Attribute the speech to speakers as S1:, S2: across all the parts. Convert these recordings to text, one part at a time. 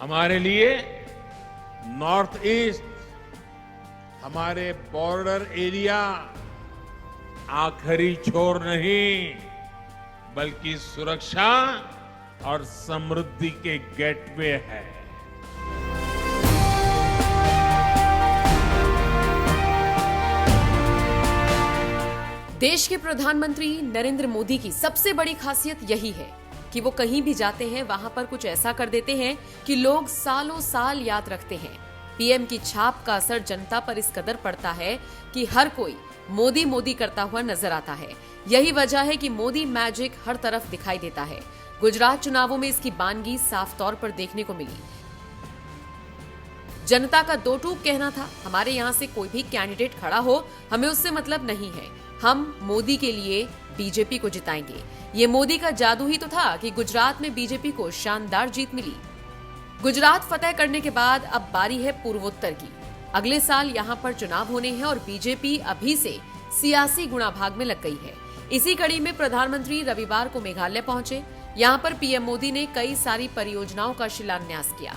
S1: हमारे लिए north east, हमारे बॉर्डर एरिया आखिरी छोर नहीं, बल्कि सुरक्षा और समृद्धि के गेटवे है।
S2: देश के प्रधानमंत्री नरेंद्र मोदी की सबसे बड़ी खासियत यही है कि वो कहीं भी जाते हैं वहां पर कुछ ऐसा कर देते हैं कि लोग सालों साल याद रखते हैं। पीएम की छाप का असर जनता पर इस कदर पड़ता है कि हर कोई मोदी मोदी करता हुआ नजर आता है। यही वजह है कि मोदी मैजिक हर तरफ दिखाई देता है। गुजरात चुनावों में इसकी बानगी साफ तौर पर देखने को मिली। जनता का दो टूक कहना था, हमारे यहाँ से कोई भी कैंडिडेट खड़ा हो, हमें उससे मतलब नहीं है, हम मोदी के लिए बीजेपी को जिताएंगे। ये मोदी का जादू ही तो था कि गुजरात में बीजेपी को शानदार जीत मिली। गुजरात फतेह करने के बाद अब बारी है पूर्वोत्तर की। अगले साल यहाँ पर चुनाव होने हैं और बीजेपी अभी से सियासी गुणाभाग में लग गई है। इसी कड़ी में प्रधानमंत्री रविवार को मेघालय पहुंचे। यहाँ पर पीएम मोदी ने कई सारी परियोजनाओं का शिलान्यास किया।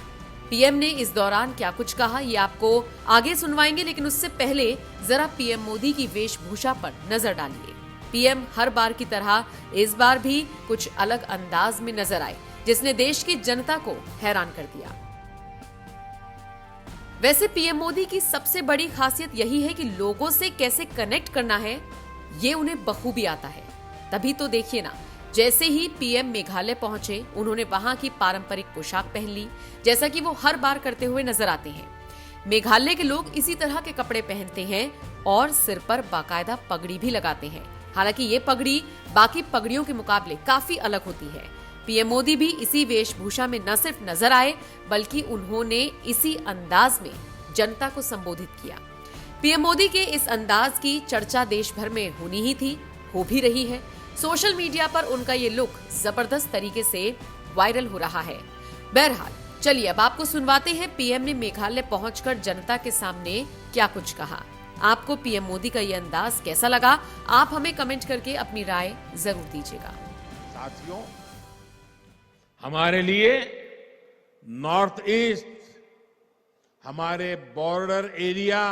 S2: पीएम ने इस दौरान क्या कुछ कहा ये आपको आगे सुनवाएंगे, लेकिन उससे पहले जरा पीएम मोदी की वेशभूषा पर नजर डालिए। पीएम हर बार की तरह इस बार भी कुछ अलग अंदाज में नजर आए, जिसने देश की जनता को हैरान कर दिया। वैसे पीएम मोदी की सबसे बड़ी खासियत यही है कि लोगों से कैसे कनेक्ट करना है ये उन्हें बखूबी आता है। तभी तो देखिए ना, जैसे ही पीएम मेघालय पहुंचे उन्होंने वहां की पारंपरिक पोशाक पहन ली, जैसा कि वो हर बार करते हुए नजर आते हैं। मेघालय के लोग इसी तरह के कपड़े पहनते हैं और सिर पर बाकायदा पगड़ी भी लगाते हैं। हालांकि ये पगड़ी बाकी पगड़ियों के मुकाबले काफी अलग होती है। पीएम मोदी भी इसी वेशभूषा में न सिर्फ नजर आए, बल्कि उन्होंने इसी अंदाज में जनता को संबोधित किया। पीएम मोदी के इस अंदाज की चर्चा देश भर में होनी ही थी, हो भी रही है। सोशल मीडिया पर उनका ये लुक जबरदस्त तरीके से वायरल हो रहा है। बहरहाल चलिए अब आपको सुनवाते हैं पीएम ने मेघालय पहुंचकर जनता के सामने क्या कुछ कहा। आपको पीएम मोदी का ये अंदाज कैसा लगा, आप हमें कमेंट करके अपनी राय जरूर दीजिएगा।
S1: साथियों, हमारे लिए नॉर्थ ईस्ट, हमारे बॉर्डर एरिया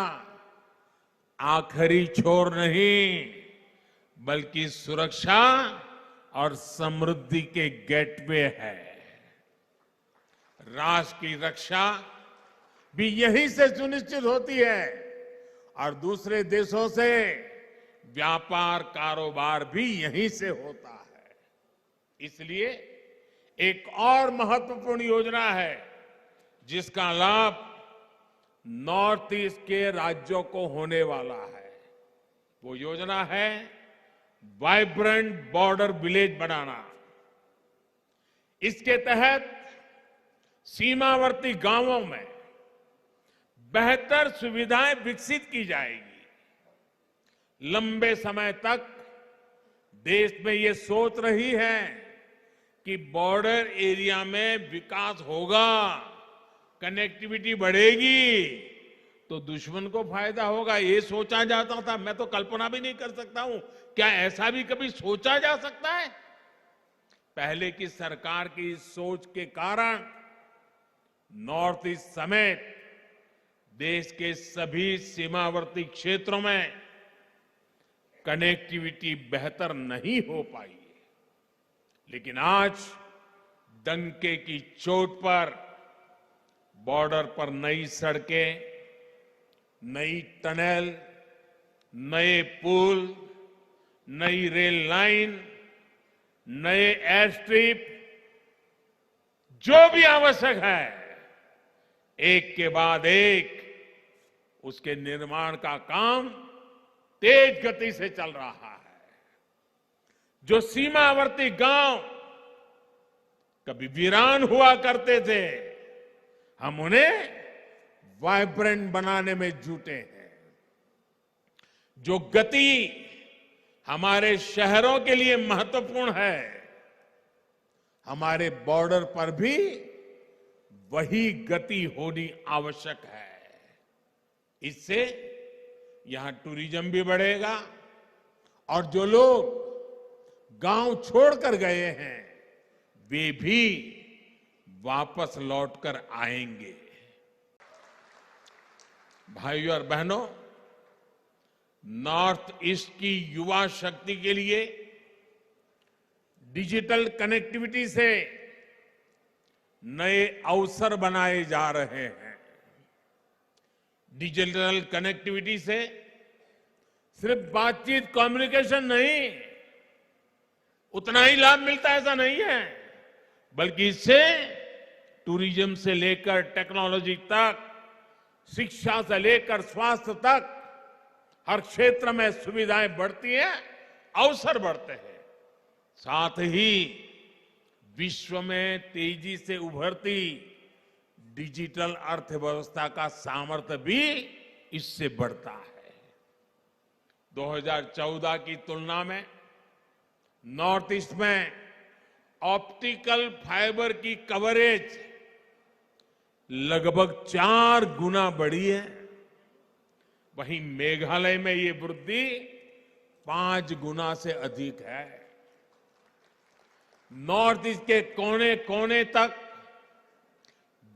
S1: आखिरी छोर नहीं, बल्कि सुरक्षा और समृद्धि के गेटवे है। राष्ट्र की रक्षा भी यहीं से सुनिश्चित होती है और दूसरे देशों से व्यापार कारोबार भी यहीं से होता है। इसलिए एक और महत्वपूर्ण योजना है जिसका लाभ नॉर्थ ईस्ट के राज्यों को होने वाला है। वो योजना है वाइब्रेंट बॉर्डर विलेज बनाना। इसके तहत सीमावर्ती गांवों में बेहतर सुविधाएं विकसित की जाएगी। लंबे समय तक देश में ये सोच रही है कि बॉर्डर एरिया में विकास होगा, कनेक्टिविटी बढ़ेगी तो दुश्मन को फायदा होगा, ये सोचा जाता था। मैं तो कल्पना भी नहीं कर सकता हूं, क्या ऐसा भी कभी सोचा जा सकता है? पहले की सरकार की सोच के कारण नॉर्थ ईस्ट समेत देश के सभी सीमावर्ती क्षेत्रों में कनेक्टिविटी बेहतर नहीं हो पाई। लेकिन आज डंके की चोट पर बॉर्डर पर नई सड़कें, नई टनल, नए पुल, नई रेल लाइन, नए एयर स्ट्रिप, जो भी आवश्यक है, एक के बाद एक उसके निर्माण का काम तेज गति से चल रहा है। जो सीमावर्ती गांव कभी वीरान हुआ करते थे, हम उन्हें वाइब्रेंट बनाने में जुटे हैं। जो गति हमारे शहरों के लिए महत्वपूर्ण है, हमारे बॉर्डर पर भी वही गति होनी आवश्यक है। इससे यहां टूरिज्म भी बढ़ेगा और जो लोग गांव छोड़कर गए हैं वे भी वापस लौटकर आएंगे। भाइयों और बहनों, नॉर्थ ईस्ट की युवा शक्ति के लिए डिजिटल कनेक्टिविटी से नए अवसर बनाए जा रहे हैं। डिजिटल कनेक्टिविटी से सिर्फ बातचीत, कम्युनिकेशन नहीं, उतना ही लाभ मिलता है ऐसा नहीं है, बल्कि इससे टूरिज्म से लेकर टेक्नोलॉजी तक, शिक्षा से लेकर स्वास्थ्य तक हर क्षेत्र में सुविधाएं बढ़ती हैं, अवसर बढ़ते हैं। साथ ही विश्व में तेजी से उभरती डिजिटल अर्थव्यवस्था का सामर्थ्य भी इससे बढ़ता है। 2014 की तुलना में नॉर्थ ईस्ट में ऑप्टिकल फाइबर की कवरेज लगभग 4 गुना बढ़ी है। वहीं मेघालय में ये वृद्धि 5 गुना से अधिक है। नॉर्थ ईस्ट के कोने कोने तक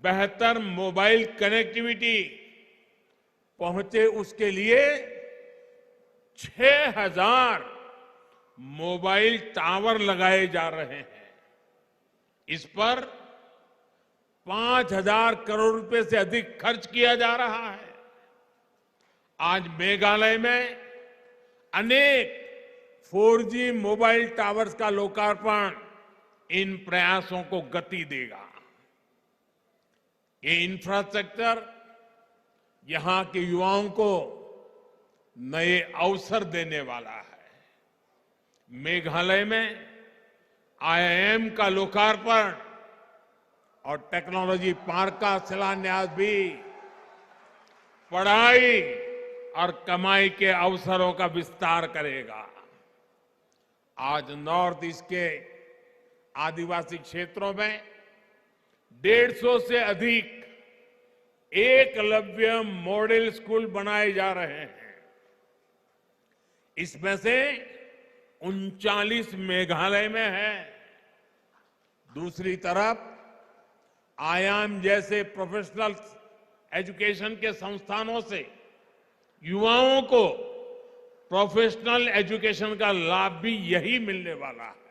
S1: बेहतर मोबाइल कनेक्टिविटी पहुंचे, उसके लिए 6,000 मोबाइल टावर लगाए जा रहे हैं। इस पर 5,000 करोड़ रुपए से अधिक खर्च किया जा रहा है। आज मेघालय में अनेक 4G मोबाइल टावर्स का लोकार्पण इन प्रयासों को गति देगा। ये इंफ्रास्ट्रक्चर यहां के युवाओं को नए अवसर देने वाला है। मेघालय में IIM का लोकार्पण और टेक्नोलॉजी पार्क का शिलान्यास भी पढ़ाई और कमाई के अवसरों का विस्तार करेगा। आज नॉर्थ ईस्ट के आदिवासी क्षेत्रों में 150 से अधिक एकलव्य मॉडल स्कूल बनाए जा रहे हैं। इसमें से 39 मेघालय में है। दूसरी तरफ आयाम जैसे प्रोफेशनल एजुकेशन के संस्थानों से युवाओं को प्रोफेशनल एजुकेशन का लाभ भी यही मिलने वाला है।